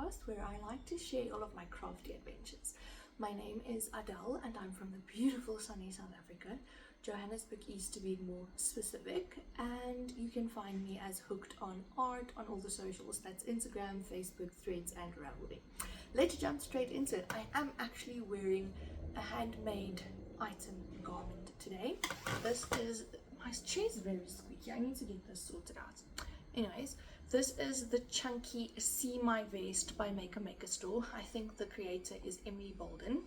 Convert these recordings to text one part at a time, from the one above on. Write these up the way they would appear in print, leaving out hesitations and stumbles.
podcast where I like to share all of my crafty adventures. My name is Adele and I'm from the beautiful sunny South Africa, Johannesburg East to be more specific, and you can find me as Hooked on Art on all the socials. That's Instagram, Facebook, Threads and Raglan. Let's jump straight into it. I am actually wearing a handmade item garment today. This is, my chair is very squeaky, I need to get this sorted out. Anyways, this is the chunky See My Vest by Maker Store. I think the creator is Emily Bolden,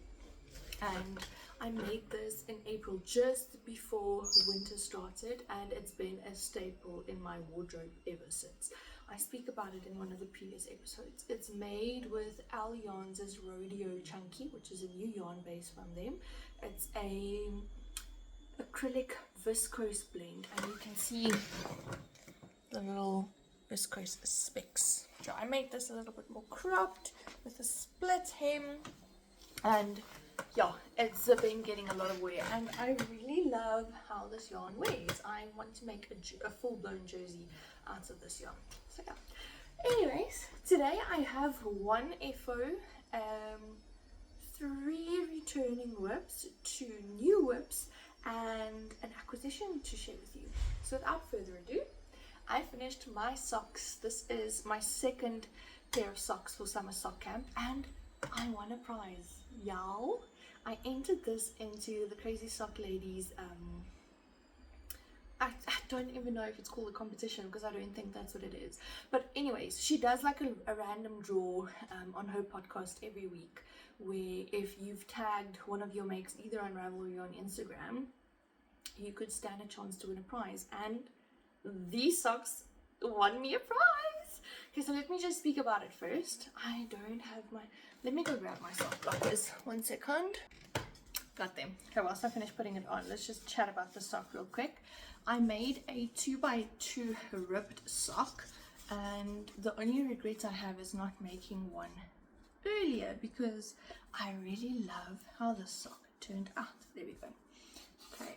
and I made this in April just before winter started, and it's been a staple in my wardrobe ever since. I speak about it in one of the previous episodes. It's made with Al Yarns' Rodeo Chunky, which is a new yarn base from them. It's a acrylic viscose blend, and you can see the little viscose specks. So I made this a little bit more cropped with a split hem, and yeah, it's been getting a lot of wear, and I really love how this yarn wears. I want to make a full-blown jersey out of this yarn. So yeah. Anyways, today I have one FO, 3 returning WIPS, 2 new WIPS, and an acquisition to share with you. So without further ado, I finished my socks. This is my second pair of socks for summer sock camp, and I won a prize, y'all. I entered this into the Crazy Sock Ladies, I don't even know if it's called a competition because I don't think that's what it is. But anyways, she does like a random draw on her podcast every week, where if you've tagged one of your makes either on Ravelry or on Instagram, you could stand a chance to win a prize, and these socks won me a prize. Okay, so let me just speak about it first. I don't have my, let me go grab my sock blockers, 1 second. Got them. Okay, whilst I finish putting it on, let's just chat about the sock real quick. I made a 2x2 ribbed sock, and the only regret I have is not making one earlier, because I really love how the sock turned out. There we go. Okay,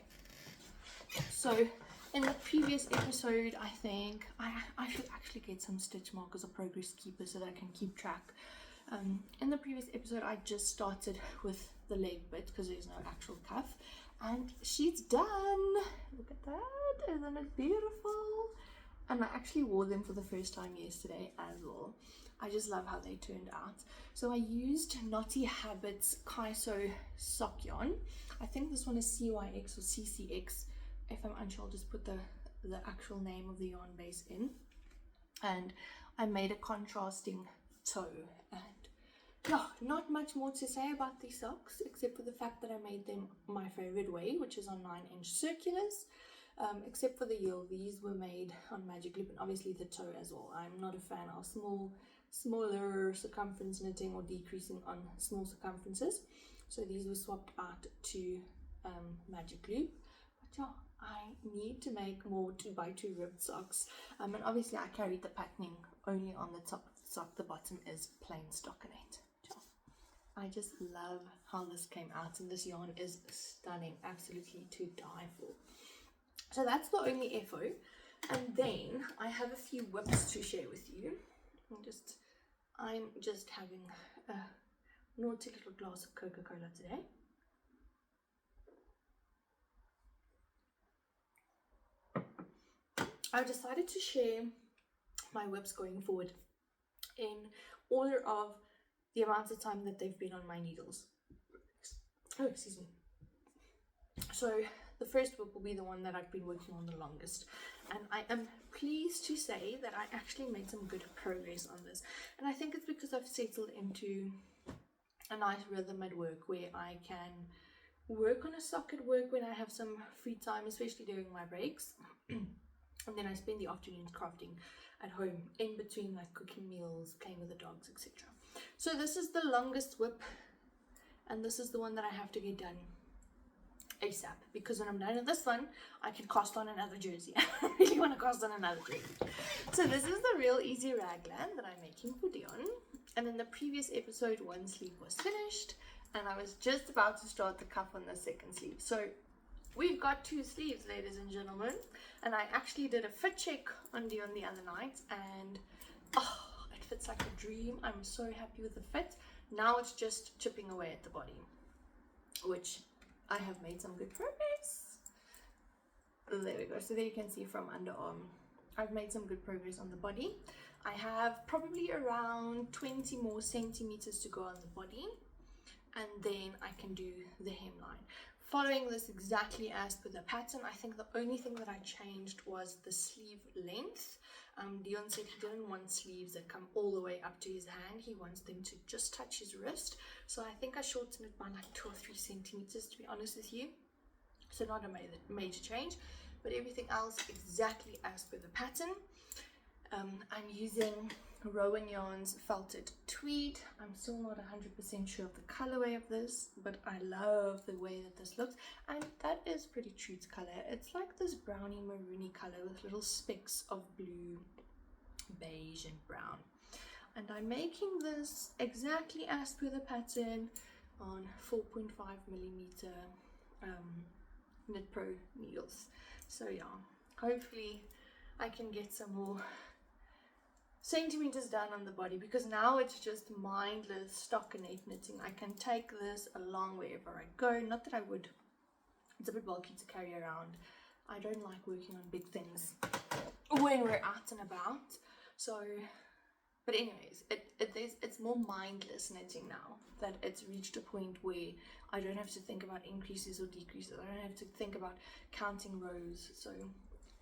so in the previous episode, I think I should actually get some stitch markers or progress keepers so that I can keep track. In the previous episode, I just started with the leg bit because there's no actual cuff, and she's done. Look at that, isn't it beautiful? And I actually wore them for the first time yesterday as well. I just love how they turned out. So I used Knotty Habits Kaiso sock yarn. I think this one is CYX or CCX. If I'm unsure, I'll just put the actual name of the yarn base in. And I made a contrasting toe, and yeah, not much more to say about these socks except for the fact that I made them my favorite way, which is on 9-inch circulars. Except for the heel, these were made on magic loop, and obviously the toe as well. I'm not a fan of smaller circumference knitting or decreasing on small circumferences, so these were swapped out to magic loop. But yeah, I need to make more 2x2 ribbed socks, and obviously I carried the patterning only on the top of the sock. The bottom is plain stockinette. I just love how this came out, and this yarn is stunning, absolutely to die for. So that's the only FO, and then I have a few WIPs to share with you. I'm just having a naughty little glass of Coca-Cola today. I've decided to share my WIPs going forward in order of the amount of time that they've been on my needles. Oh, excuse me. So the first WIP will be the one that I've been working on the longest, and I am pleased to say that I actually made some good progress on this, and I think it's because I've settled into a nice rhythm at work where I can work on a sock at work when I have some free time, especially during my breaks. And then I spend the afternoons crafting at home in between, like cooking meals, playing with the dogs, etc. So this is the longest WIP, and this is the one that I have to get done ASAP, because when I'm done with this one, I can cast on another jersey. I really want to cast on another jersey. So this is the Real Easy Raglan that I'm making for Dion, and in the previous episode, one sleeve was finished, and I was just about to start the cuff on the second sleeve. So we've got 2 sleeves, ladies and gentlemen, and I actually did a fit check on Dion the other night, and oh, it fits like a dream. I'm so happy with the fit. Now it's just chipping away at the body, which I have made some good progress. There we go. So there you can see from underarm, I've made some good progress on the body. I have probably around 20 more centimeters to go on the body, and then I can do the hemline. Following this exactly as per the pattern. I think the only thing that I changed was the sleeve length. Dion said he didn't want sleeves that come all the way up to his hand. He wants them to just touch his wrist. So I think I shortened it by like 2 or 3 centimeters, to be honest with you. So not a major change, but everything else exactly as per the pattern. I'm using Rowan Yarn's Felted Tweed. I'm still not 100% sure of the colorway of this, but I love the way that this looks, and that is pretty true to color. It's like this browny maroony color with little specks of blue, beige and brown. And I'm making this exactly as per the pattern on 4.5 millimeter Knit Pro needles. So yeah, hopefully I can get some more centimeters done on the body, because now it's just mindless stockinette knitting. I can take this along wherever I go. Not that I would, it's a bit bulky to carry around. I don't like working on big things when we're out and about. So, but anyways, it's more mindless knitting now that it's reached a point where I don't have to think about increases or decreases. I don't have to think about counting rows. So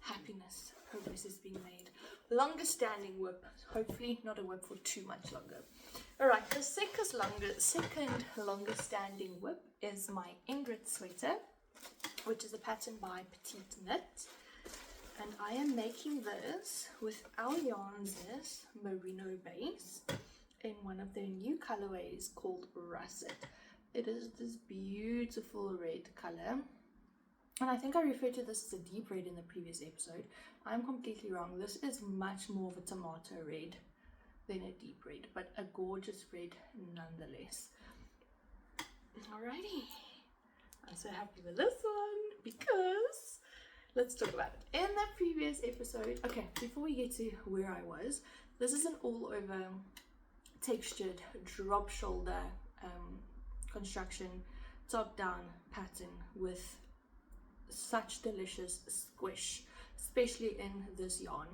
happiness, progress is being made. Longest standing WIP, hopefully not a WIP for too much longer. All right, the second longest standing WIP is my Ingrid Sweater, which is a pattern by Petite Knit, and I am making this with our yarns merino base in one of their new colorways called Russet. It is this beautiful red color. And I think I referred to this as a deep red in the previous episode. I'm completely wrong. This is much more of a tomato red than a deep red, but a gorgeous red nonetheless. Alrighty. I'm so happy with this one because let's talk about it. In the previous episode, okay, before we get to where I was, this is an all over textured drop shoulder construction top down pattern with such delicious squish, especially in this yarn.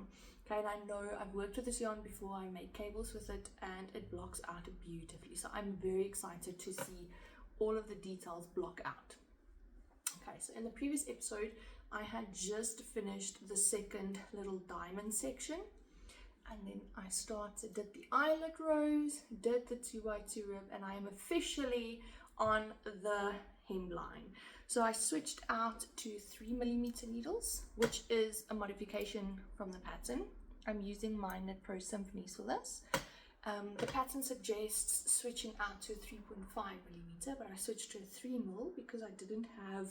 Okay, and I know I've worked with this yarn before. I made cables with it and it blocks out beautifully, so I'm very excited to see all of the details block out. Okay, so in the previous episode I had just finished the second little diamond section, and then I did the eyelet rows, did the 2x2 rib, and I am officially on the hemline. So I switched out to 3mm needles, which is a modification from the pattern. I'm using my Knit Pro Symphonies for this. The pattern suggests switching out to 3.5mm, but I switched to a 3mm because I didn't have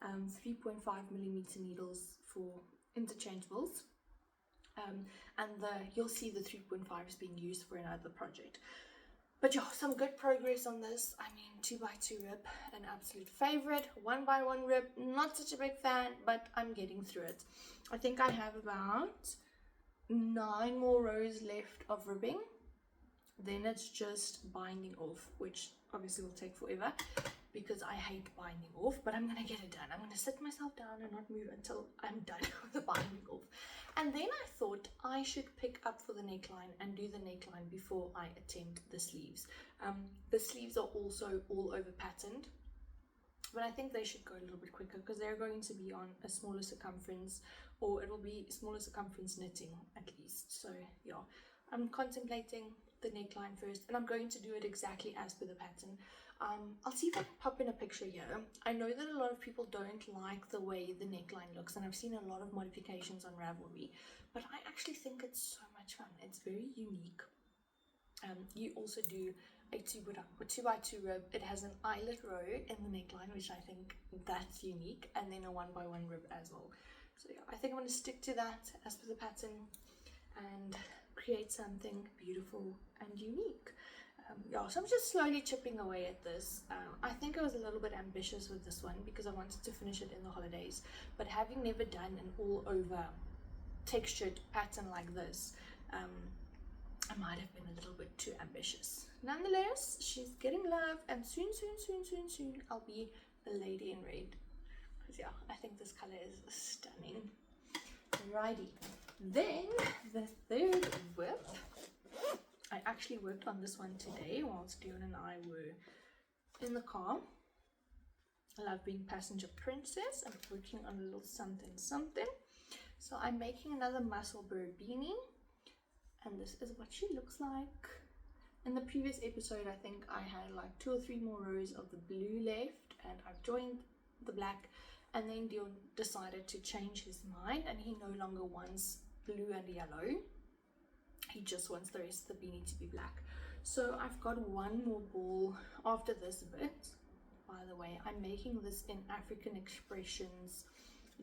3.5mm needles for interchangeables. And you'll see the 3.5 is being used for another project. But yeah, some good progress on this. I mean, 2x2 rib, an absolute favorite. 1x1 rib, not such a big fan, but I'm getting through it. I think I have about 9 more rows left of ribbing. Then it's just binding off, which obviously will take forever because I hate binding off, but I'm gonna get it done. I'm gonna sit myself down and not move until I'm done with the binding off. And then I thought I should pick up for the neckline and do the neckline before I attempt the sleeves. The sleeves are also all over patterned, but I think they should go a little bit quicker because they're going to be on a smaller circumference, or it will be smaller circumference knitting at least. So yeah, I'm contemplating the neckline first, and I'm going to do it exactly as per the pattern. I'll see if I can pop in a picture here. I know that a lot of people don't like the way the neckline looks, and I've seen a lot of modifications on Ravelry, but I actually think it's so much fun. It's very unique. You also do a 2x2 rib. It has an eyelet row in the neckline, which I think that's unique, and then a 1x1 rib as well. So yeah, I think I'm going to stick to that as per the pattern and create something beautiful and unique. Yeah, so I'm just slowly chipping away at this. I think I was a little bit ambitious with this one because I wanted to finish it in the holidays, but having never done an all over textured pattern like this, I might have been a little bit too ambitious. Nonetheless, she's getting love, and soon I'll be a lady in red. Because yeah, I think this color is stunning. Righty. Then the third whip. I actually worked on this one today whilst Leon and I were in the car. I love being passenger princess. I'm working on a little something. So I'm making another Musselburgh beanie. And this is what she looks like. In the previous episode, I think I had like 2 or 3 more rows of the blue left, and I've joined the black, and then Dion decided to change his mind, and he no longer wants blue and yellow. He just wants the rest of the beanie to be black. So I've got one more ball after this bit. By the way, I'm making this in African Expressions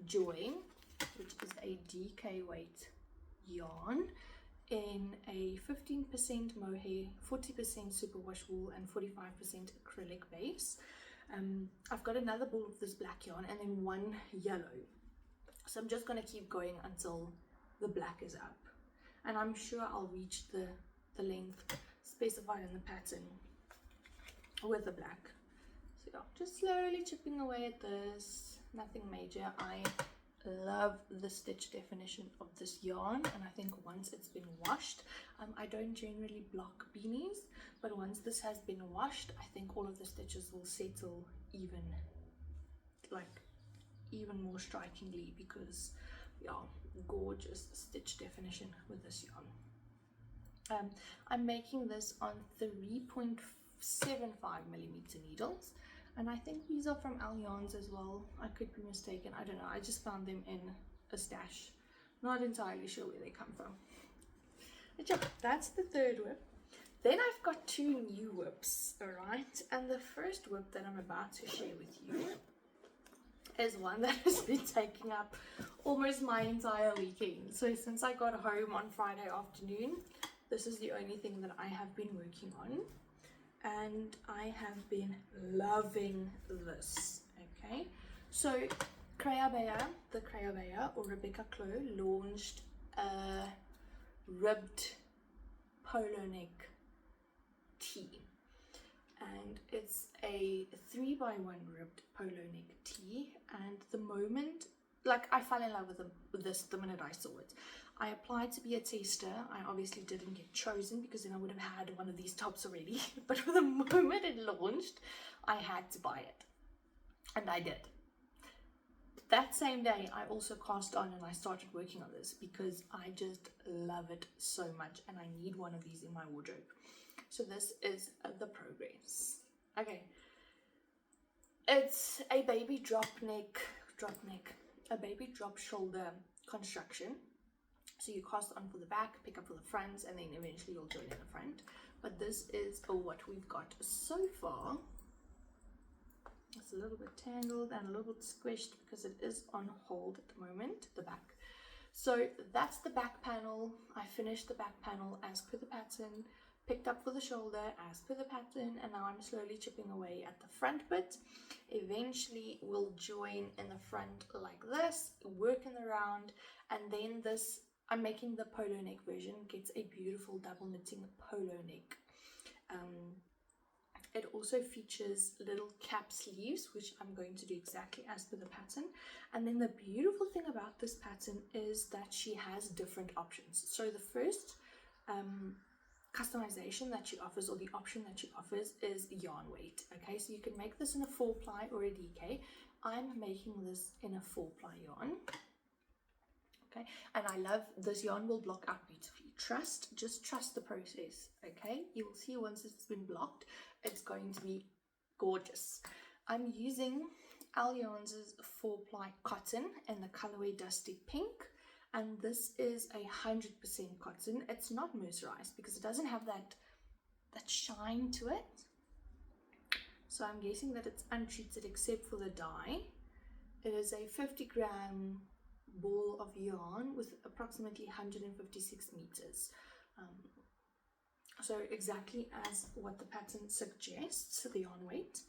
Joy, which is a DK weight yarn, in a 15% mohair, 40% superwash wool, and 45% acrylic base. I've got another ball of this black yarn and then one yellow. So I'm just going to keep going until the black is up. And I'm sure I'll reach the length specified in the pattern with the black. So yeah, just slowly chipping away at this, nothing major. I love the stitch definition of this yarn, and I think once it's been washed, I don't generally block beanies, but once this has been washed, I think all of the stitches will settle even more strikingly, because yeah, gorgeous stitch definition with this yarn. I'm making this on 3.75mm needles. And I think these are from Allianz as well. I could be mistaken. I don't know. I just found them in a stash. Not entirely sure where they come from. But yeah, that's the third whip. Then I've got 2 new whips, alright? And the first whip that I'm about to share with you is one that has been taking up almost my entire weekend. So since I got home on Friday afternoon, this is the only thing that I have been working on. And I have been loving this. Okay, so the Creabea or Rebecca Clow launched a ribbed polo neck tee, and it's a 3x1 ribbed polo neck tee. And the moment, like, I fell in love with this the minute I saw it. I applied to be a tester. I obviously didn't get chosen because then I would have had one of these tops already. But for the moment it launched, I had to buy it. And I did. That same day, I also cast on and I started working on this because I just love it so much and I need one of these in my wardrobe. So this is the progress. Okay. It's a baby drop neck, a baby drop shoulder construction. So you cast on for the back, pick up for the front, and then eventually you'll join in the front. But this is what we've got so far. It's a little bit tangled and a little bit squished because it is on hold at the moment, the back. So that's the back panel. I finished the back panel as per the pattern, picked up for the shoulder as per the pattern, and now I'm slowly chipping away at the front bit. Eventually we'll join in the front like this, work in the round, and then this, I'm making the polo neck version, gets a beautiful double knitting polo neck. It also features little cap sleeves, which I'm going to do exactly as per the pattern. And then the beautiful thing about this pattern is that she has different options. So the first customization that she offers, or the option that she offers, is yarn weight. Okay, so you can make this in a 4-ply or a DK. I'm making this in a 4-ply yarn. Okay, and I love this yarn, will block out beautifully. Just trust the process. Okay, you will see once it's been blocked, it's going to be gorgeous. I'm using Allianz's 4-ply cotton in the colorway Dusty Pink, and this is 100% cotton. It's not mercerized because it doesn't have that shine to it. So I'm guessing that it's untreated except for the dye. It is a 50-gram ball of yarn with approximately 156 meters. So exactly as what the pattern suggests, the yarn weight.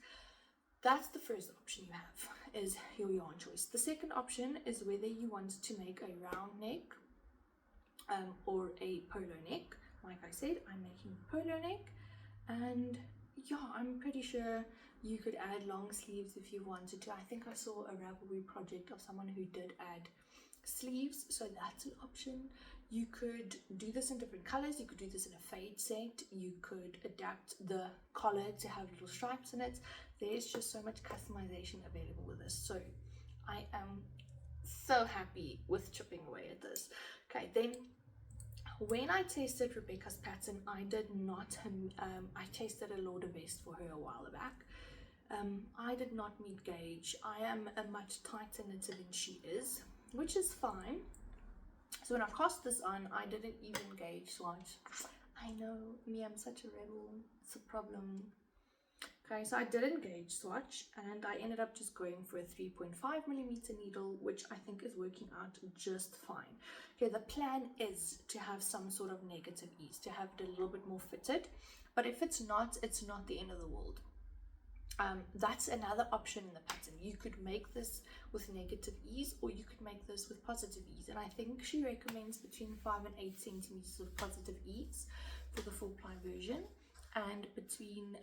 That's the first option you have, is your yarn choice. The second option is whether you want to make a round neck or a polo neck. like I said, I'm making polo neck, and yeah, I'm pretty sure you could add long sleeves if you wanted to. I think I saw a Ravelry project of someone who did add sleeves, so that's an option. You could do this in different colors. You could do this in a fade set. You could adapt the collar to have little stripes in it. There's just so much customization available with this, so I am so happy with chipping away at this. Okay, then when I tested Rebecca's pattern, I did not I tested a Lauder vest for her a while back. I did not meet gauge. I am a much tighter knitter than she is, which is fine. So when I cast this on, I didn't even gauge swatch. I know, me, I'm such a rebel. It's a problem. Okay, so I didn't gauge swatch, and I ended up just going for a 3.5mm needle, which I think is working out just fine. Okay, the plan is to have some sort of negative ease, to have it a little bit more fitted, but if it's not the end of the world. That's another option in the pattern. You could make this with negative ease, or you could make this with positive ease, and I think she recommends between 5 and 8 centimeters of positive ease for the 4-ply version, and between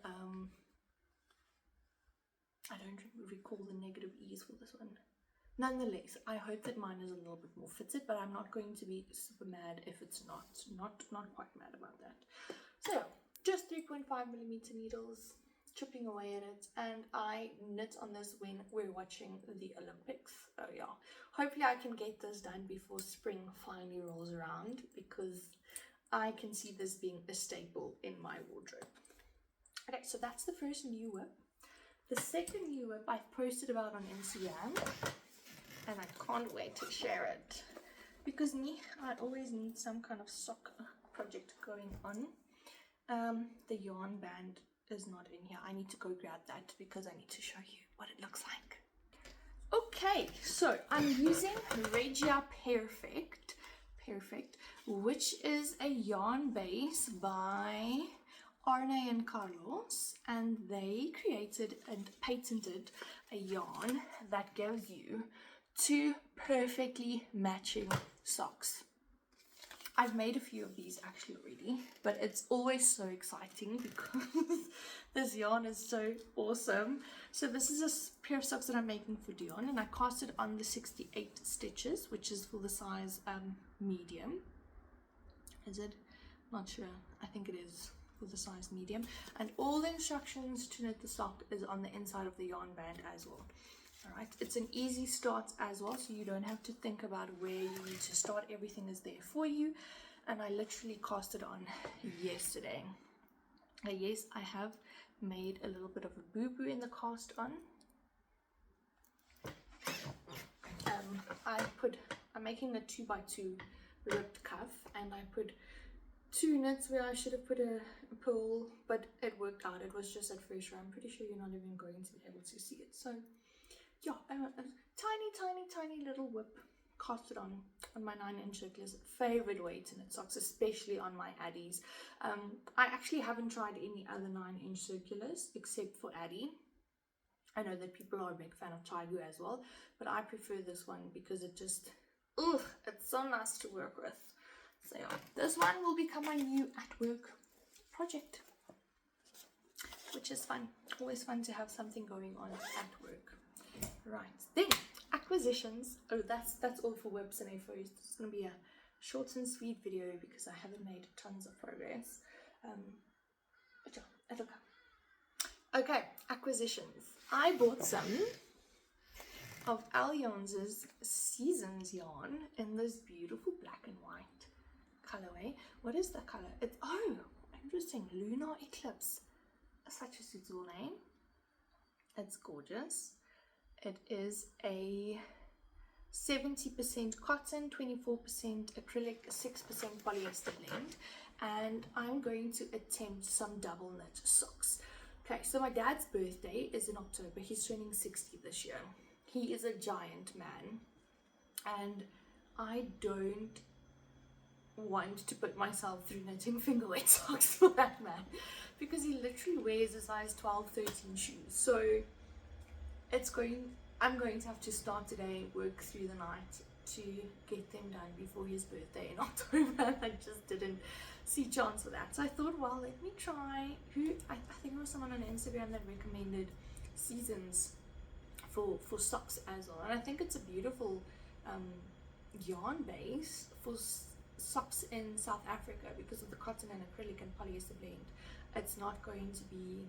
I don't recall the negative ease for this one. Nonetheless, I hope that mine is a little bit more fitted, but I'm not going to be super mad if it's not quite mad about that. So just 3.5mm needles, chipping away at it, and I knit on this when we're watching the Olympics. Oh yeah, hopefully I can get this done before spring finally rolls around, because I can see this being a staple in my wardrobe. Okay, so that's the first new whip. The second new whip I've posted about on Instagram, and I can't wait to share it, because I always need some kind of sock project going on. The yarn band is not in here. I need to go grab that because I need to show you what it looks like. Okay, so I'm using Regia Perfect, which is a yarn base by Arne and Carlos, and they created and patented a yarn that gives you 2 perfectly matching socks. I've made a few of these actually already, but it's always so exciting because this yarn is so awesome. So this is a pair of socks that I'm making for Dion, and I cast it on the 68 stitches, which is for the size medium. Is it? Not sure. I think it is for the size medium, and all the instructions to knit the sock is on the inside of the yarn band as well. Alright, it's an easy start as well, so you don't have to think about where you need to start. Everything is there for you, and I literally cast it on yesterday. Yes, I have made a little bit of a boo-boo in the cast on. I'm making a 2x2 ripped cuff, and I put 2 knits where I should have put a purl, but it worked out. It was just at first row. I'm pretty sure you're not even going to be able to see it. So yeah, a tiny little whip casted on my 9-inch circulars. Favorite way to knit socks, especially on my Addies. I actually haven't tried any other 9-inch circulars except for Addie. I know that people are a big fan of Chaigu as well, but I prefer this one because it just, it's so nice to work with. So yeah, this one will become my new at work project, which is fun. Always fun to have something going on at work. Right, then acquisitions. Oh, that's all for WIPS and A4s. It's going to be a short and sweet video because I haven't made tons of progress. But yeah, it'll come. Okay, acquisitions. I bought some of Al Yarns' Seasons yarn in this beautiful black and white colorway. What is that color? It's, oh, interesting, Lunar Eclipse. Such a suitable name. It's gorgeous. It is a 70% cotton, 24% acrylic, 6% polyester blend, and I'm going to attempt some double knit socks. Okay, so my dad's birthday is in October. He's turning 60 this year. He is a giant man, and I don't want to put myself through knitting finger weight socks for that man, because he literally wears a size 12, 13 shoes. So I'm going to have to start today, work through the night to get them done before his birthday in October. I just didn't see chance for that. So I thought, well, let me try. I think it was someone on Instagram that recommended seasons for socks as well, and I think it's a beautiful yarn base for socks in South Africa because of the cotton and acrylic and polyester blend. It's not going to be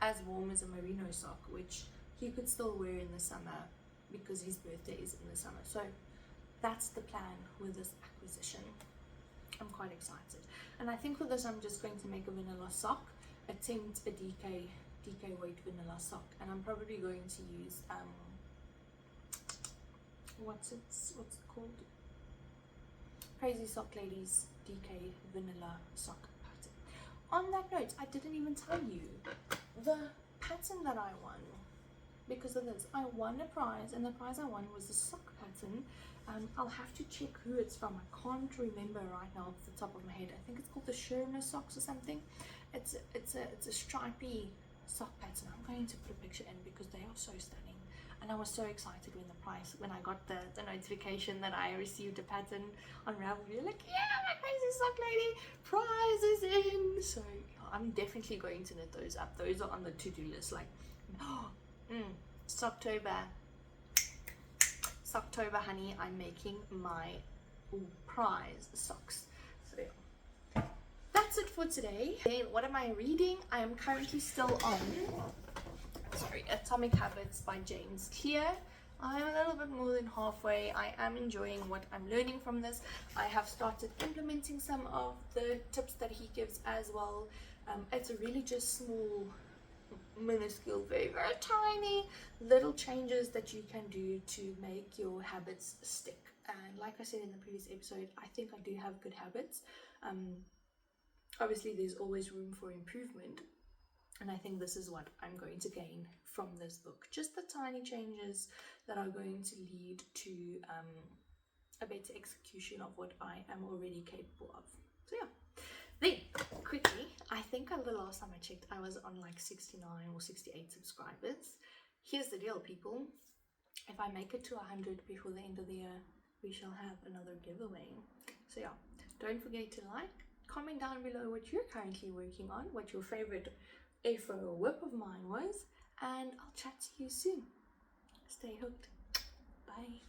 as warm as a merino sock, which he could still wear in the summer because his birthday is in the summer. So that's the plan with this acquisition. I'm quite excited, and I think for this I'm just going to make a vanilla sock, attempt a DK weight vanilla sock, and I'm probably going to use what's it called, Crazy Sock Ladies DK vanilla sock pattern. On that note, I didn't even tell you the pattern that I won. Because of this, I won a prize, and the prize I won was the sock pattern. I'll have to check who it's from. I can't remember right now off the top of my head. I think it's called the Schöne socks or something. It's a stripy sock pattern. I'm going to put a picture in because they are so stunning, and I was so excited when I got the notification that I received a pattern on Ravelry. Like, yeah, my Crazy Sock Lady prize is in. So I'm definitely going to knit those up. Those are on the to-do list. Like, Socktober, honey, I'm making my prize socks. So yeah, that's it for today. Then what am I reading? I am currently still on Atomic Habits by James Clear. I'm a little bit more than halfway. I am enjoying what I'm learning from this. I have started implementing some of the tips that he gives as well. It's really just small, minuscule, very tiny little changes that you can do to make your habits stick. And like I said in the previous episode, I think I do have good habits. Obviously there's always room for improvement, and I think this is what I'm going to gain from this book. Just the tiny changes that are going to lead to a better execution of what I am already capable of. So yeah. Then, quickly, I think the last time I checked, I was on like 69 or 68 subscribers. Here's the deal, people. If I make it to 100 before the end of the year, we shall have another giveaway. So yeah, don't forget to like, comment down below what you're currently working on, what your favorite AFO or WIP of mine was, and I'll chat to you soon. Stay hooked. Bye.